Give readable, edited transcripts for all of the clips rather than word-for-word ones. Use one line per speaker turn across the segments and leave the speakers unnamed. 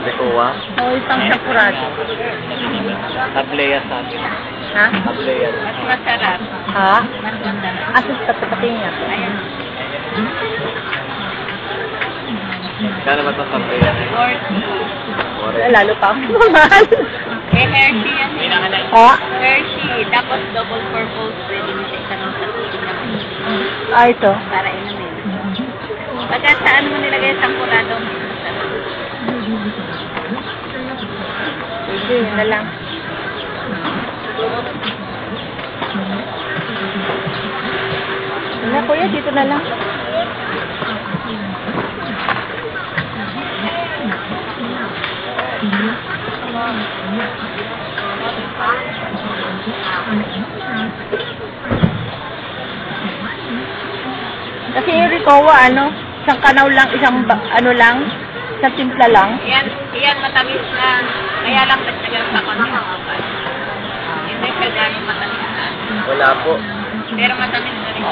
Likuwa?
Oo, isang sakurado.
Tableya sa akin.
Ha?
Tableya.
Mas masarap.
Ha?
Mas masarap.
Asus ka pati niya.
Ayan.
Kano ba ito tableya?
40.
Lalo pa ako mahal.
Eh, Hershey yan.
Ha?
Hershey. Tapos double purpose. Pwede mo siya itanong sa tubig naman.
Ah, ito.
Para inumin. Pagka saan mo nilagay sa kurado, mas masarap.
Sige, yun na lang. Wala, kuya, dito na lang. Kasi yung Ricoa, isang kanaw lang, isang timpla lang.
Yan matamis na. Kaya lang nagtagal sa konti ng kapal. Hindi siya gano'ng matamis na.
Wala po.
Pero matamis na rin.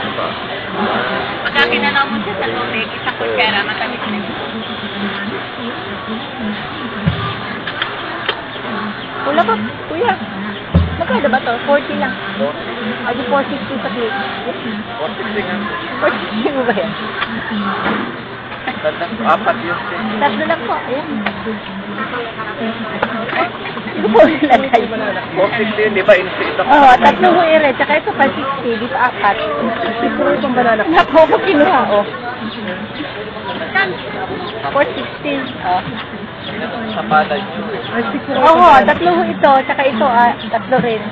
Pagka kinanaw mo siya sa tubig, isang kutsara, matamis na rin.
Wala pa, kuya. Magkano ba to? 40 lang. Ay, 460 sa plate.
460 nga.
460 mo ba yan?
Apat yun.
Tatlo lang po. Ayan. Ito po nilagay.
460 yun, di ba? Ito.
Oo, tatlo ho ere. Tsaka ito pa 60. Dito apat. Siguro itong banana. Naku, ako kinuha. Oh. 460. Oh.
Sapada yun.
Oo, tatlo ho ito. Tsaka ito, tatlo rin.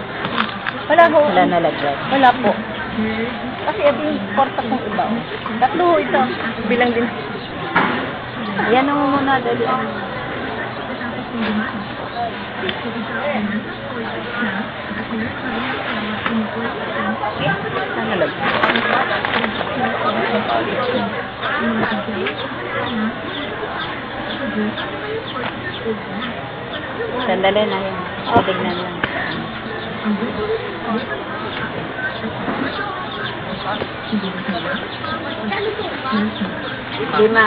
Wala ho. Wala nalagay. Wala po. Kasi ito yung porta kong iba. Oh. Tatlo ho ito. Bilang din. Yan ang muna dali. Saan nalagay? Sandali na yun. Tignan lang. Lima.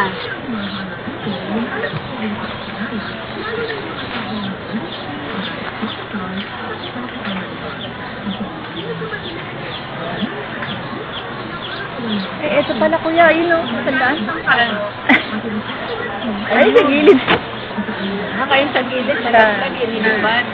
Ito pala kuya, yun o. Matandaan. Ay, sa gilid.
Kayo sa gilid, nalaglag yun, iniban.